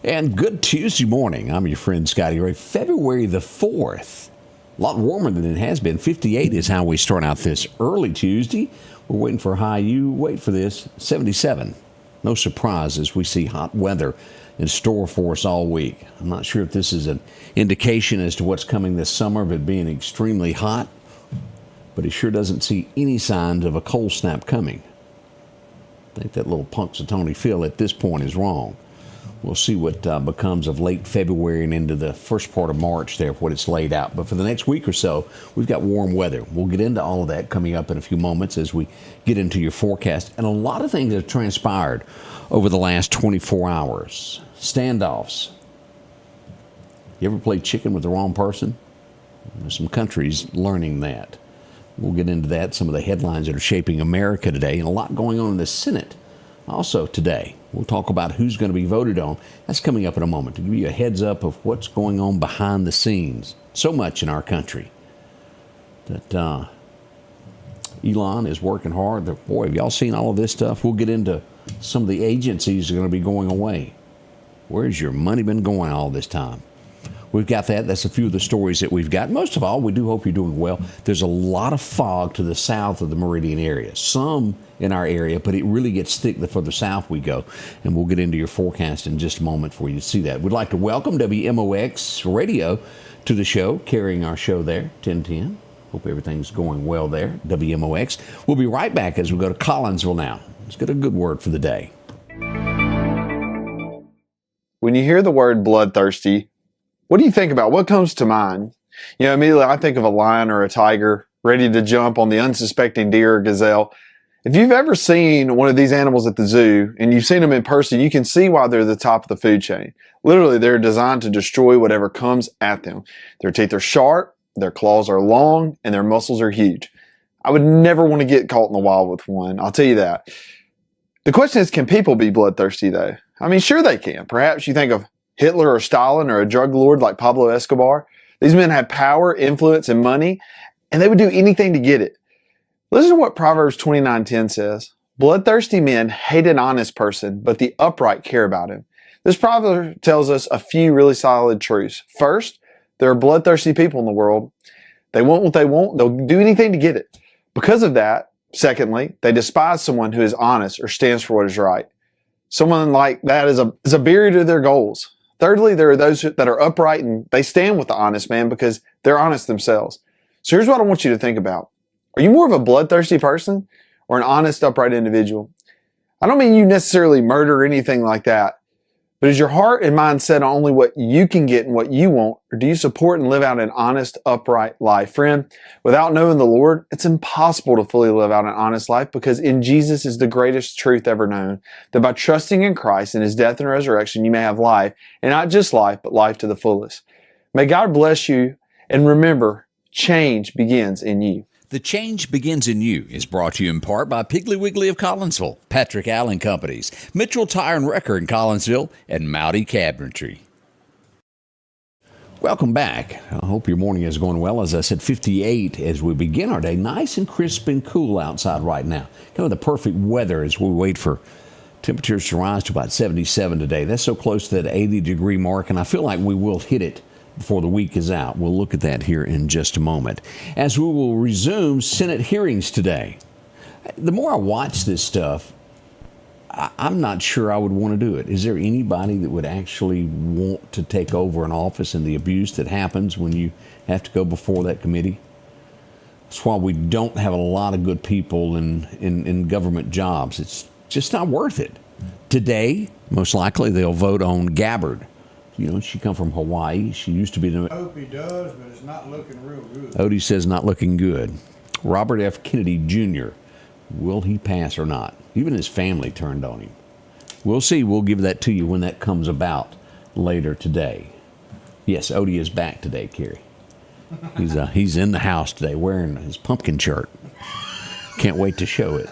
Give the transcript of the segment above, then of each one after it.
And good Tuesday morning. I'm your friend Scotty Ray. February the 4th. A lot warmer than it has been. 58 is how we start out this early Tuesday. We're waiting for a high. You wait for this. 77. No surprise as we see hot weather in store for us all week. I'm not sure if this is an indication as to what's coming this summer of it being extremely hot, but it sure doesn't see any signs of a cold snap coming. I think that little Punxsutawney Phil at this point is wrong. We'll see what becomes of late February and into the first part of March there, what it's laid out. But for the next week or so, we've got warm weather. We'll get into all of that coming up in a few moments as we get into your forecast. And a lot of things have transpired over the last 24 hours. Standoffs. You ever play chicken with the wrong person? There's some countries learning that. We'll get into that, some of the headlines that are shaping America today, and a lot going on in the Senate also today. We'll talk about who's going to be voted on. That's coming up in a moment to give you a heads up of what's going on behind the scenes. So much in our country that Elon is working hard. Boy, have y'all seen all of this stuff? We'll get into some of the agencies that are going to be going away. Where's your money been going all this time? We've got that. That's a few of the stories that we've got. Most of all, we do hope you're doing well. There's a lot of fog to the south of the Meridian area. Some in our area, but it really gets thick the further south we go. And we'll get into your forecast in just a moment for you to see that. We'd like to welcome WMOX Radio to the show, carrying our show there, 1010. Hope everything's going well there, WMOX. We'll be right back as we go to Collinsville now. Let's get a good word for the day. When you hear the word bloodthirsty, what do you think about? What comes to mind? You know, immediately I think of a lion or a tiger ready to jump on the unsuspecting deer or gazelle. If you've ever seen one of these animals at the zoo and you've seen them in person, you can see why they're the top of the food chain. Literally, they're designed to destroy whatever comes at them. Their teeth are sharp, their claws are long, and their muscles are huge. I would never want to get caught in the wild with one, I'll tell you that. The question is, can people be bloodthirsty though? I mean, sure they can. Perhaps you think of Hitler or Stalin or a drug lord like Pablo Escobar. These men had power, influence, and money, and they would do anything to get it. Listen to what Proverbs 29:10 says. Bloodthirsty men hate an honest person, but the upright care about him. This proverb tells us a few really solid truths. First, there are bloodthirsty people in the world. They want what they want. They'll do anything to get it. Because of that, secondly, they despise someone who is honest or stands for what is right. Someone like that is a barrier to their goals. Thirdly, there are those that are upright and they stand with the honest man because they're honest themselves. So here's what I want you to think about. Are you more of a bloodthirsty person or an honest, upright individual? I don't mean you necessarily murder or anything like that, but is your heart and mind set on only what you can get and what you want, or do you support and live out an honest, upright life? Friend, without knowing the Lord, it's impossible to fully live out an honest life because in Jesus is the greatest truth ever known, that by trusting in Christ and His death and resurrection, you may have life, and not just life, but life to the fullest. May God bless you, and remember, change begins in you. The Change Begins in You is brought to you in part by Piggly Wiggly of Collinsville, Patrick Allen Companies, Mitchell Tire and Wrecker in Collinsville, and Mowdy Cabinetry. Welcome back. I hope your morning is going well. As I said, 58 as we begin our day. Nice and crisp and cool outside right now. Kind of the perfect weather as we wait for temperatures to rise to about 77 today. That's so close to that 80-degree mark, and I feel like we will hit it before the week is out. We'll look at that here in just a moment. As we will resume Senate hearings today. The more I watch this stuff, I'm not sure I would want to do it. Is there anybody that would actually want to take over an office and the abuse that happens when you have to go before that committee? That's why we don't have a lot of good people in government jobs. It's just not worth it. Today, most likely they'll vote on Gabbard. You know, she come from Hawaii. She used to be the... I hope he does, but it's not looking real good. Odie says not looking good. Robert F. Kennedy Jr., will he pass or not? Even his family turned on him. We'll see. We'll give that to you when that comes about later today. Yes, Odie is back today, Carrie. He's in the house today wearing his pumpkin shirt. Can't wait to show it.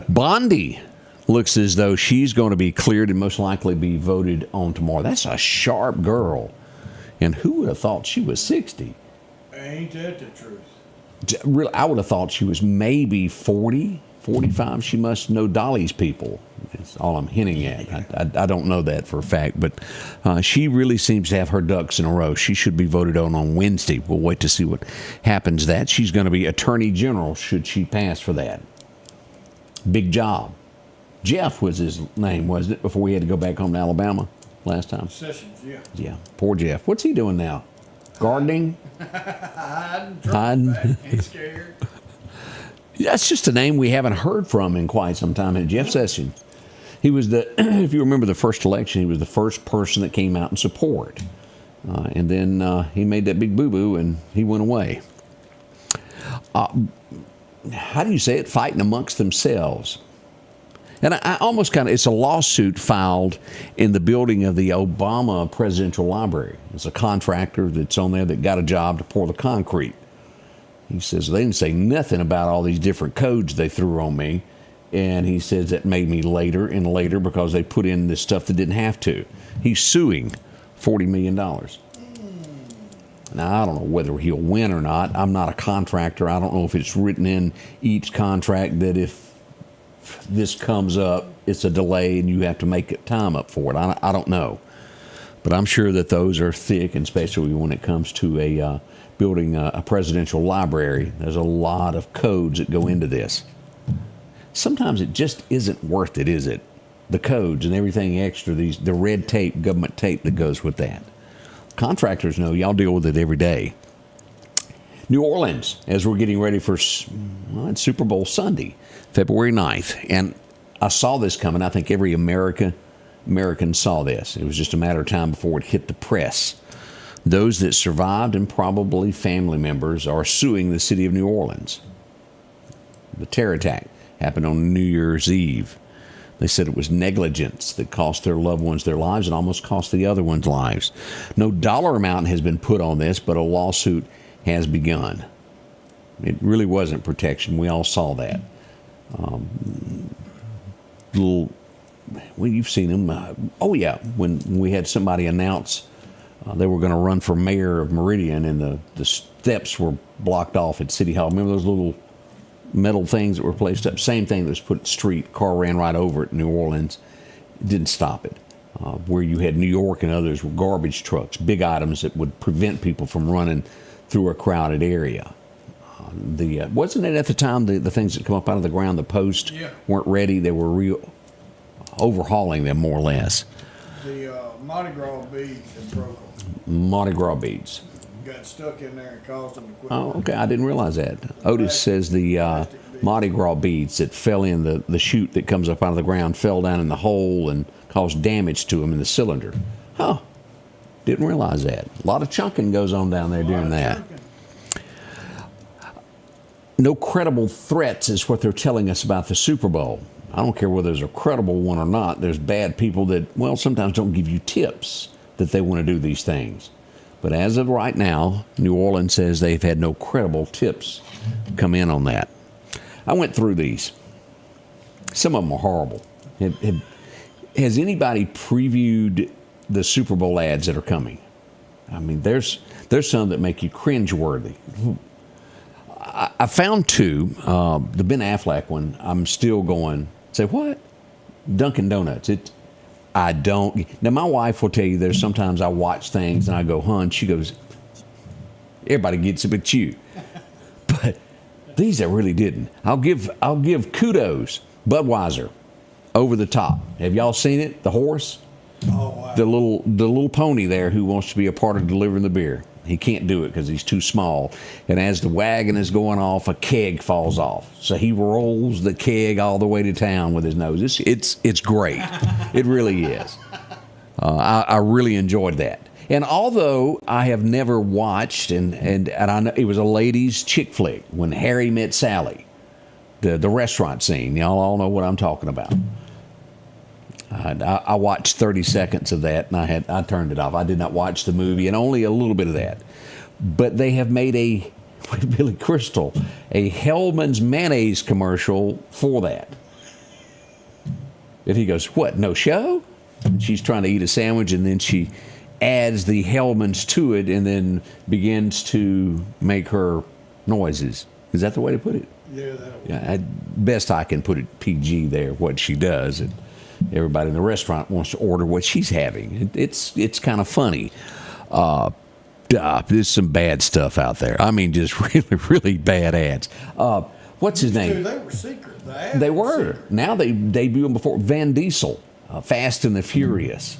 Bondi looks as though she's going to be cleared and most likely be voted on tomorrow. That's a sharp girl. And who would have thought she was 60? Ain't that the truth? Really, I would have thought she was maybe 40, 45. She must know Dolly's people. That's all I'm hinting at. I don't know that for a fact, but she really seems to have her ducks in a row. She should be voted on Wednesday. We'll wait to see what happens. That she's going to be Attorney General should she pass for that. Big job. Jeff was his name, wasn't it, before we had to go back home to Alabama last time? Sessions, yeah. Yeah, poor Jeff. What's he doing now? Gardening? Hiding. He's scared. That's just a name we haven't heard from in quite some time. And Jeff Sessions, he was if you remember the first election, he was the first person that came out in support. And then he made that big boo-boo and he went away. How do you say it? Fighting amongst themselves. And I almost kind of, it's a lawsuit filed in the building of the Obama Presidential Library. It's a contractor that's on there that got a job to pour the concrete. He says, they didn't say nothing about all these different codes they threw on me. And he says that made me later and later because they put in this stuff that didn't have to. He's suing $40 million. Now, I don't know whether he'll win or not. I'm not a contractor. I don't know if it's written in each contract that if this comes up, it's a delay and you have to make time up for it. I don't know. But I'm sure that those are thick, and especially when it comes to building a presidential library. There's a lot of codes that go into this. Sometimes it just isn't worth it, is it? The codes and everything extra, the red tape, government tape that goes with that. Contractors know, y'all deal with it every day. New Orleans, as we're getting ready for it's Super Bowl Sunday, February 9th. And I saw this coming. I think every American saw this. It was just a matter of time before it hit the press. Those that survived and probably family members are suing the city of New Orleans. The terror attack happened on New Year's Eve. They said it was negligence that cost their loved ones their lives and almost cost the other ones' lives. No dollar amount has been put on this, but a lawsuit has begun. It really wasn't protection. We all saw that. Well, you've seen them. When we had somebody announce they were going to run for mayor of Meridian and the steps were blocked off at City Hall. Remember those little metal things that were placed up? Same thing that was put in the street. Car ran right over it in New Orleans. It didn't stop it. Where you had New York and others were garbage trucks, big items that would prevent people from running through a crowded area. Wasn't it at the time the things that come up out of the ground, the posts weren't ready? They were overhauling them more or less. The Mardi Gras beads had broken. Mardi Gras beads. Got stuck in there and caused them to quit. Oh, okay. I didn't realize that. Otis says the Mardi Gras beads that fell in the chute that comes up out of the ground fell down in the hole and caused damage to them in the cylinder. Huh. Didn't realize that. A lot of chunking goes on down there during that. No credible threats is what they're telling us about the Super Bowl. I don't care whether there's a credible one or not. There's bad people that, sometimes don't give you tips that they want to do these things. But as of right now, New Orleans says they've had no credible tips come in on that. I went through these. Some of them are horrible. Has anybody previewed the Super Bowl ads that are coming? I mean, there's some that make you cringeworthy. I found two. The Ben Affleck one, I'm still going, say, what? Dunkin' Donuts. I don't. Now, my wife will tell you there's sometimes I watch things and I go, hun, she goes, everybody gets it but you. But these I really didn't. I'll give kudos. Budweiser, over the top. Have y'all seen it? The horse? Oh, wow. The little pony there who wants to be a part of delivering the beer. He can't do it because he's too small. And as the wagon is going off, a keg falls off. So he rolls the keg all the way to town with his nose. It's great. It really is. I really enjoyed that. And although I have never watched, and I know it was a ladies' chick flick, When Harry Met Sally, the restaurant scene. Y'all all know what I'm talking about. I watched 30 seconds of that, and I turned it off. I did not watch the movie, and only a little bit of that. But they have made Billy Crystal, a Hellman's mayonnaise commercial for that. And he goes, what, no show? And she's trying to eat a sandwich, and then she adds the Hellman's to it, and then begins to make her noises. Is that the way to put it? Yeah, that'll work. Yeah, best I can put it PG there, what she does. And everybody in the restaurant wants to order what she's having. It's kind of funny. There's some bad stuff out there. I mean, just really, really bad ads. What's his name? Dude, they were secret. The ads They were. secret. Now they debut them before. Van Diesel, Fast and the Furious.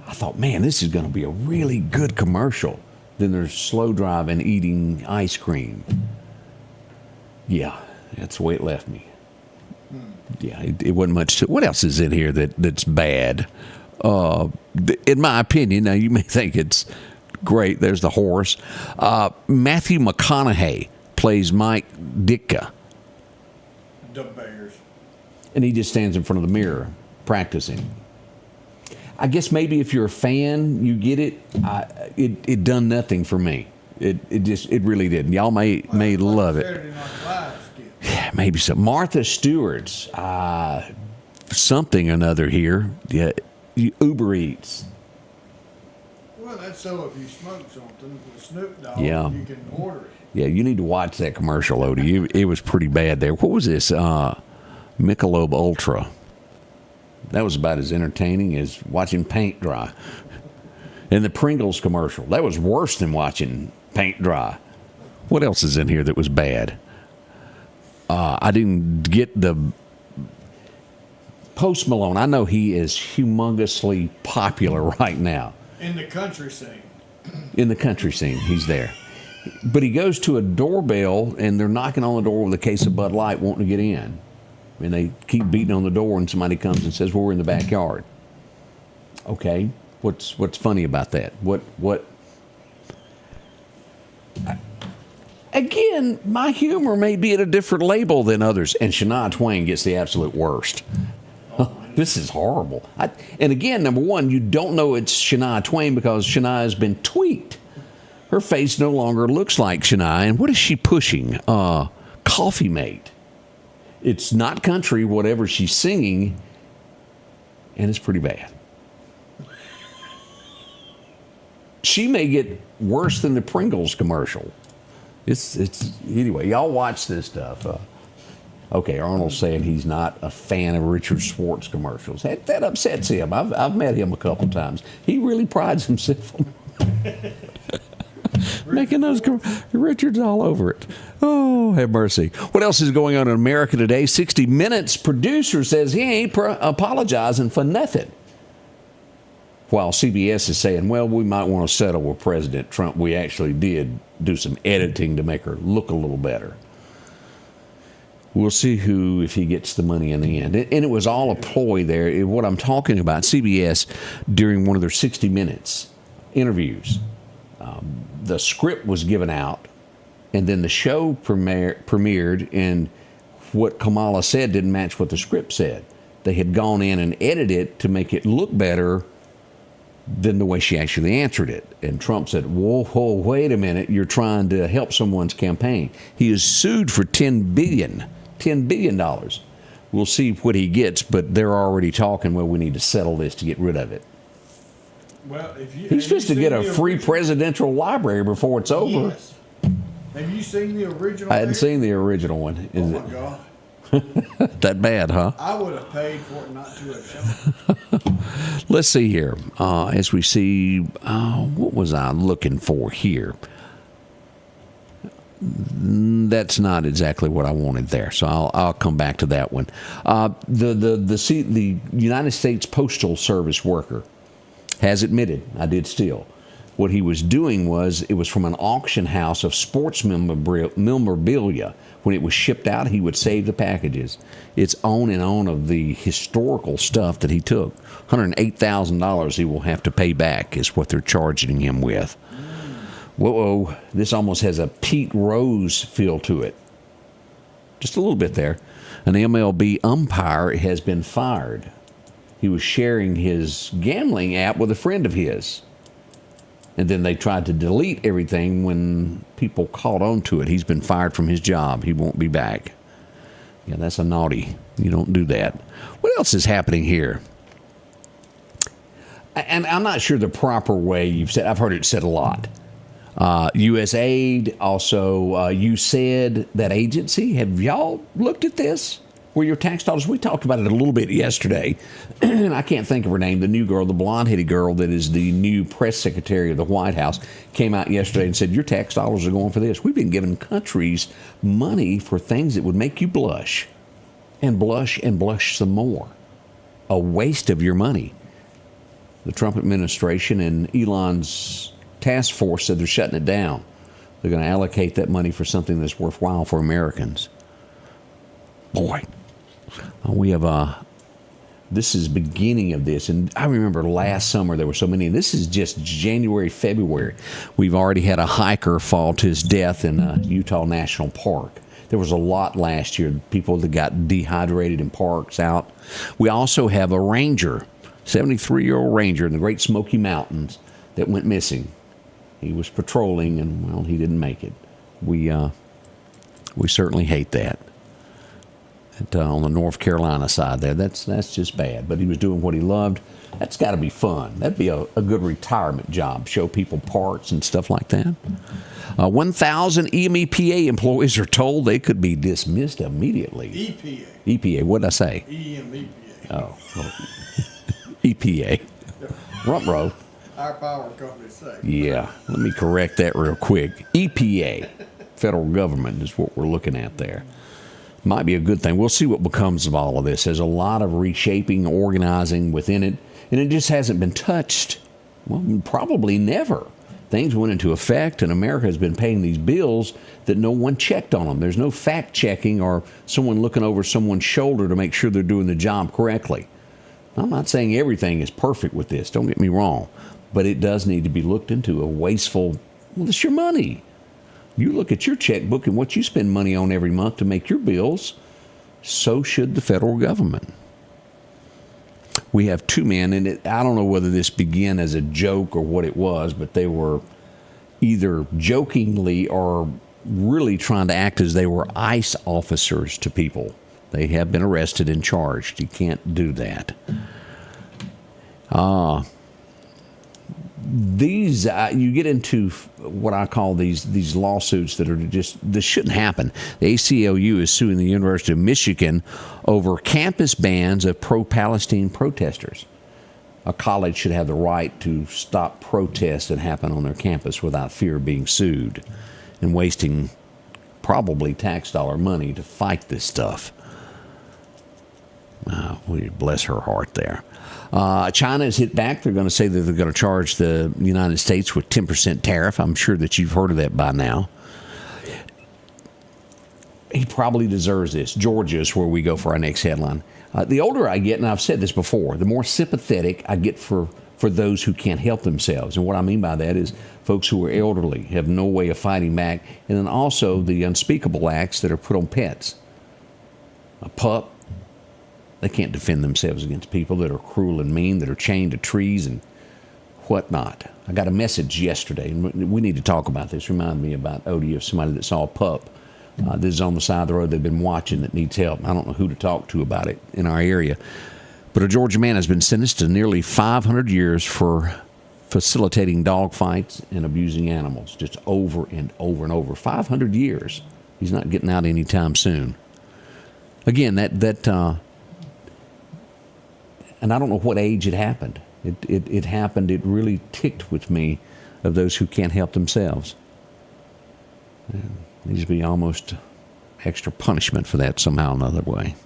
I thought, man, this is going to be a really good commercial. Then there's slow driving, eating ice cream. Yeah, that's the way it left me. Yeah, it wasn't much to. What else is in here that's bad? In my opinion, now you may think it's great. There's the horse. Matthew McConaughey plays Mike Ditka, The Bears. and he just stands in front of the mirror practicing. I guess maybe if you're a fan, you get it. It done nothing for me. It really didn't. Y'all may love it. Saturday Night Live skit. Yeah, maybe so. Martha Stewart's something or another here. Yeah, Uber Eats. Well, that's so if you smoke something with Snoop Dogg, Yeah. you can order it. Yeah, you need to watch that commercial, Odie. It was pretty bad there. What was this? Michelob Ultra. That was about as entertaining as watching paint dry. And the Pringles commercial. That was worse than watching paint dry. What else is in here that was bad? I didn't get the Post Malone. I know he is humongously popular right now. In the country scene. In the country scene, he's there. But he goes to a doorbell, and they're knocking on the door with a case of Bud Light wanting to get in. And they keep beating on the door, and somebody comes and says, well, we're in the backyard. Okay, what's funny about that? Again, my humor may be at a different label than others, and Shania Twain gets the absolute worst. This is horrible. And again, number one, you don't know it's Shania Twain because Shania has been tweaked. Her face no longer looks like Shania. And what is she pushing? Coffee Mate. It's not country, whatever she's singing, and it's pretty bad. She may get worse than the Pringles commercial. It's anyway. Y'all watch this stuff. Okay, Arnold's saying he's not a fan of Richard Schwartz commercials. That upsets him. I've met him a couple times. He really prides himself on making those. Richard's all over it. Oh, have mercy. What else is going on in America today? 60 Minutes producer says he ain't apologizing for nothing. While CBS is saying, well, we might want to settle with President Trump. We actually did do some editing to make her look a little better. We'll see if he gets the money in the end. And it was all a ploy there. What I'm talking about, CBS, during one of their 60 Minutes interviews, the script was given out, and then the show premiered, and what Kamala said didn't match what the script said. They had gone in and edited it to make it look better than the way she actually answered it. And Trump said, whoa, wait a minute, you're trying to help someone's campaign. He is sued for $10 billion. We'll see what he gets, but they're already talking, well, we need to settle this to get rid of it. Well, He's supposed to get a free presidential library before it's over. Yes. Have you seen the original? I hadn't there? seen the original one. Oh Is my God! it that bad, huh? I would have paid for it not to have shown. Let's see here. As we see, what was I looking for here? That's not exactly what I wanted there, so I'll come back to that one. The United States Postal Service worker has admitted, I did steal. What he was doing was, it was from an auction house of sports memorabilia. When it was shipped out, he would save the packages. It's on and on of the historical stuff that he took. $108,000 he will have to pay back is what they're charging him with. Whoa, this almost has a Pete Rose feel to it. Just a little bit there. An MLB umpire has been fired. He was sharing his gambling app with a friend of his. And then they tried to delete everything when people caught on to it. He's been fired from his job. He won't be back. Yeah, that's a naughty. You don't do that. What else is happening here? And I'm not sure the proper way you've said. I've heard it said a lot. USAID, also USAID, that agency. Have y'all looked at this? Where your tax dollars, we talked about it a little bit yesterday, and I can't think of her name, the new girl, the blonde-headed girl that is the new press secretary of the White House, came out yesterday and said, your tax dollars are going for this. We've been giving countries money for things that would make you blush and blush some more. A waste of your money. The Trump administration and Elon's task force said they're shutting it down. They're going to allocate that money for something that's worthwhile for Americans. Boy, we have this is beginning of this, and I remember last summer there were so many. This is just January, February. We've already had a hiker fall to his death in Utah National Park. There was a lot last year, people that got dehydrated in parks out. We also have a ranger, 73-year-old ranger in the Great Smoky Mountains that went missing. He was patrolling, and, well, he didn't make it. We certainly hate that. On the North Carolina side there, that's just bad. But he was doing what he loved. That's got to be fun. That'd be a good retirement job. Show people parts and stuff like that. 1,000 EMEPA employees are told they could be dismissed immediately. EPA. What did I say? EMEPA. Oh, EPA. Rump-row. Our power company say. Yeah, let me correct that real quick. EPA, federal government, is what we're looking at there. Might be a good thing. We'll see what becomes of all of this. There's a lot of reshaping, organizing within it, and it just hasn't been touched. Well, probably never. Things went into effect, and America has been paying these bills that no one checked on them. There's no fact checking or someone looking over someone's shoulder to make sure they're doing the job correctly. I'm not saying everything is perfect with this. Don't get me wrong. But it does need to be looked into. A wasteful, well, it's your money. You look at your checkbook and what you spend money on every month to make your bills, so should the federal government. We have two men, and I don't know whether this began as a joke or what it was, but they were either jokingly or really trying to act as they were ICE officers to people. They have been arrested and charged. You can't do that. These you get into what I call these lawsuits that are just, this shouldn't happen. The ACLU is suing the University of Michigan over campus bans of pro-Palestine protesters. A college should have the right to stop protests that happen on their campus without fear of being sued and wasting probably tax dollar money to fight this stuff. We bless her heart there. China has hit back. They're going to say that they're going to charge the United States with 10% tariff. I'm sure that you've heard of that by now. He probably deserves this. Georgia is where we go for our next headline. The older I get, and I've said this before, the more sympathetic I get for those who can't help themselves. And what I mean by that is folks who are elderly, have no way of fighting back, and then also the unspeakable acts that are put on pets. A pup. They can't defend themselves against people that are cruel and mean, that are chained to trees and whatnot. I got a message yesterday, and we need to talk about this. Reminded me about Odie of somebody that saw a pup. This is on the side of the road they've been watching that needs help. I don't know who to talk to about it in our area. But a Georgia man has been sentenced to nearly 500 years for facilitating dog fights and abusing animals, just over and over and over. 500 years. He's not getting out anytime soon. Again, and I don't know what age it happened. It happened, it really ticked with me of those who can't help themselves. There needs to be almost extra punishment for that somehow another way.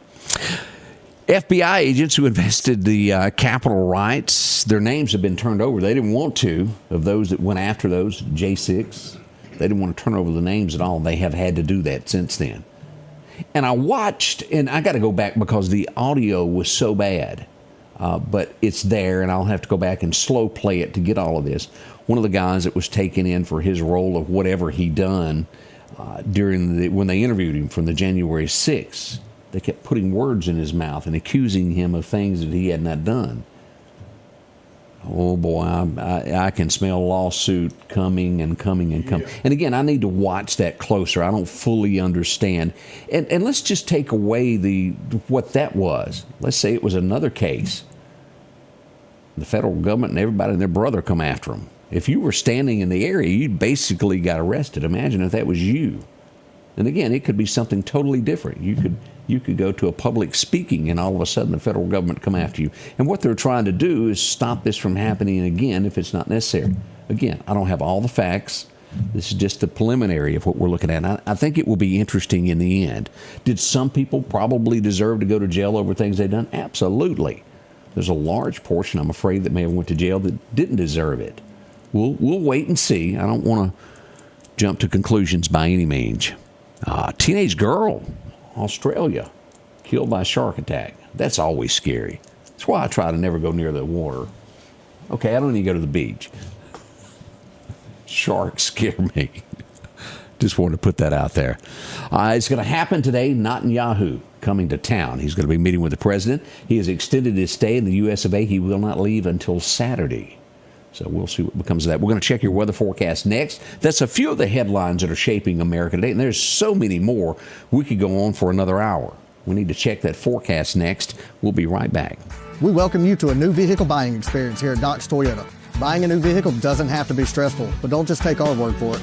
FBI agents who invested the Capitol riots, their names have been turned over. They didn't want to, of those that went after those, J6. They didn't want to turn over the names at all. They have had to do that since then. And I watched, and I got to go back because the audio was so bad. But it's there, and I'll have to go back and slow play it to get all of this. One of the guys that was taken in for his role of whatever he done when they interviewed him from the January 6th, they kept putting words in his mouth and accusing him of things that he had not done. Oh boy, I can smell a lawsuit coming and coming and coming. Yeah. And again, I need to watch that closer. I don't fully understand. And let's just take away what that was. Let's say it was another case. The federal government and everybody and their brother come after him. If you were standing in the area, you basically got arrested. Imagine if that was you. And again, it could be something totally different. You could go to a public speaking and all of a sudden the federal government come after you. And what they're trying to do is stop this from happening again if it's not necessary. Again, I don't have all the facts. This is just the preliminary of what we're looking at. I think it will be interesting in the end. Did some people probably deserve to go to jail over things they've done? Absolutely. There's a large portion, I'm afraid, that may have went to jail that didn't deserve it. We'll wait and see. I don't want to jump to conclusions by any means. Teenage girl, Australia, killed by shark attack. That's always scary. That's why I try to never go near the water. Okay, I don't even go to the beach. Sharks scare me. Just wanted to put that out there. It's going to happen today. Netanyahu coming to town. He's going to be meeting with the president. He has extended his stay in the U.S. of A. He will not leave until Saturday. So we'll see what becomes of that. We're going to check your weather forecast next. That's a few of the headlines that are shaping America today, and there's so many more. We could go on for another hour. We need to check that forecast next. We'll be right back. We welcome you to a new vehicle buying experience here at Doc's Toyota. Buying a new vehicle doesn't have to be stressful, but don't just take our word for it.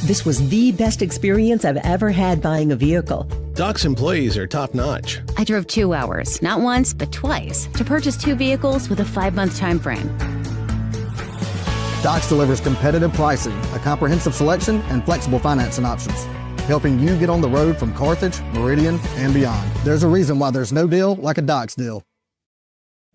This was the best experience I've ever had buying a vehicle. Doc's employees are top-notch. I drove 2 hours, not once, but twice, to purchase 2 vehicles with a 5-month time frame. Doc's delivers competitive pricing, a comprehensive selection, and flexible financing options, helping you get on the road from Carthage, Meridian, and beyond. There's a reason why there's no deal like a Doc's deal.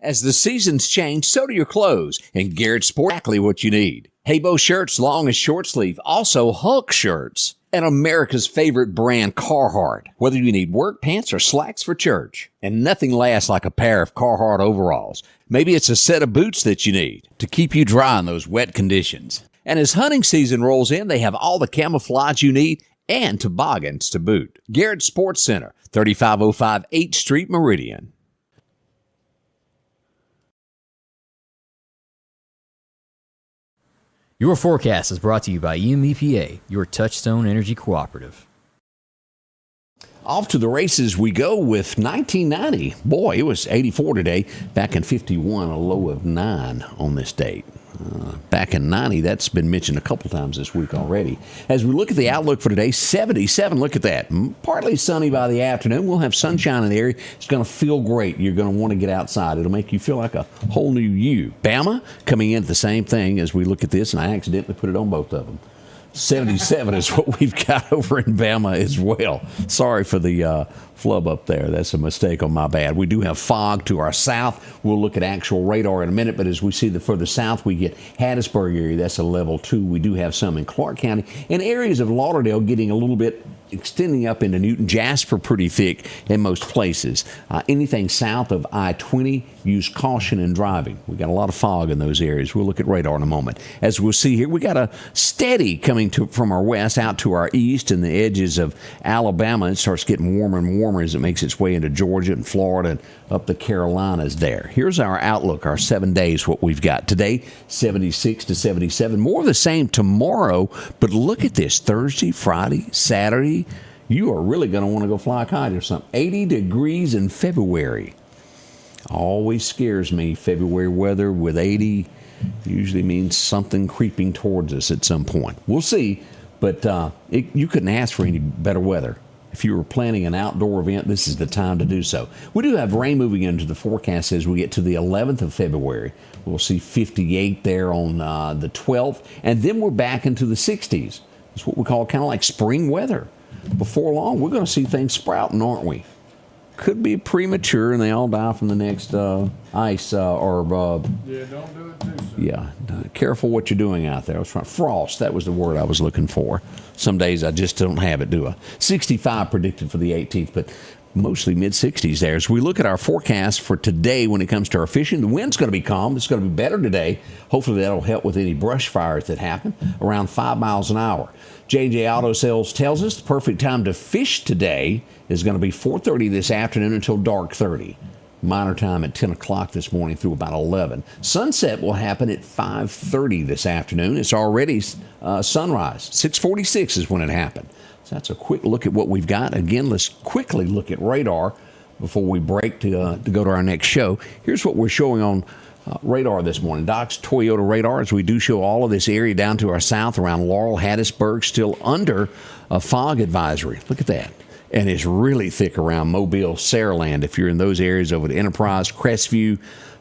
As the seasons change, so do your clothes, and Garrett Sport exactly what you need. Habo shirts, long and short sleeve, also Hulk shirts, and America's favorite brand, Carhartt. Whether you need work pants or slacks for church, and nothing lasts like a pair of Carhartt overalls. Maybe it's a set of boots that you need to keep you dry in those wet conditions. And as hunting season rolls in, they have all the camouflage you need and toboggans to boot. Garrett Sports Center, 3505 8th Street, Meridian. Your forecast is brought to you by EMEPA, your Touchstone Energy Cooperative. Off to the races we go with 1990. Boy, it was 84 today. Back in 51, a low of 9 on this date. Back in 90, that's been mentioned a couple times this week already. As we look at the outlook for today, 77, look at that. Partly sunny by the afternoon. We'll have sunshine in the area. It's going to feel great. You're going to want to get outside. It'll make you feel like a whole new you. Bama coming in at the same thing as we look at this, and I accidentally put it on both of them. 77 is what we've got over in Bama as well. Sorry for the flub up there. That's a mistake on my bad. We do have fog to our south. We'll look at actual radar in a minute, but as we see the further south, we get Hattiesburg area. That's a level 2. We do have some in Clark County, and areas of Lauderdale getting a little bit extending up into Newton. Jasper pretty thick in most places. Anything south of I-20, use caution in driving. We got a lot of fog in those areas. We'll look at radar in a moment. As we'll see here, we got a steady coming from our west out to our east and the edges of Alabama. It starts getting warmer and warmer as it makes its way into Georgia and Florida and up the Carolinas there. Here's our outlook, our 7 days, what we've got. Today, 76 to 77. More of the same tomorrow, but look at this. Thursday, Friday, Saturday, you are really going to want to go fly a kite or something. 80 degrees in February. Always scares me. February weather with 80 usually means something creeping towards us at some point. We'll see, but you couldn't ask for any better weather. If you were planning an outdoor event, this is the time to do so. We do have rain moving into the forecast as we get to the 11th of February. We'll see 58 there on the 12th, and then we're back into the 60s. It's what we call kind of like spring weather. Before long, we're going to see things sprouting, aren't we? Could be premature, and they all die from the next ice Yeah, don't do it too soon. Yeah, careful what you're doing out there. I was trying frost. That was the word I was looking for. Some days I just don't have it, do I? 65 predicted for the 18th, but mostly mid-60s there. As we look at our forecast for today when it comes to our fishing, the wind's going to be calm. It's going to be better today. Hopefully that'll help with any brush fires that happen, around 5 miles an hour. J&J Auto Sales tells us the perfect time to fish today is going to be 4:30 this afternoon until dark 30. Minor time at 10 o'clock this morning through about 11. Sunset will happen at 5:30 this afternoon. It's already sunrise. 6:46 is when it happened. So that's a quick look at what we've got. Again, let's quickly look at radar before we break to go to our next show. Here's what we're showing on radar this morning. Doc's Toyota radar, as we do show all of this area down to our south around Laurel, Hattiesburg, still under a fog advisory. Look at that. And it's really thick around Mobile, Saraland, if you're in those areas over to Enterprise, Crestview,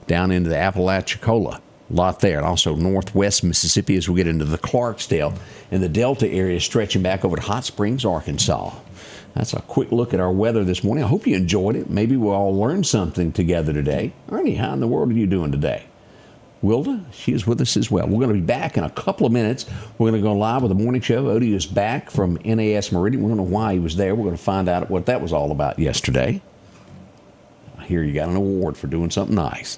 down into the Apalachicola. A lot there. And also northwest Mississippi as we get into the Clarksdale and the Delta area stretching back over to Hot Springs, Arkansas. That's a quick look at our weather this morning. I hope you enjoyed it. Maybe we'll all learn something together today. Ernie, how in the world are you doing today? Wilda, she is with us as well. We're going to be back in a couple of minutes. We're going to go live with the morning show. Odie is back from NAS Meridian. We don't know why he was there. We're going to find out what that was all about yesterday. I hear you got an award for doing something nice.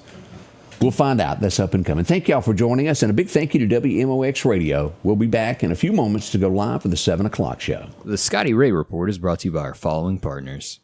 We'll find out. That's up and coming. Thank y'all for joining us, and a big thank you to WMOX Radio. We'll be back in a few moments to go live for the 7 o'clock show. The Scotty Ray Report is brought to you by our following partners.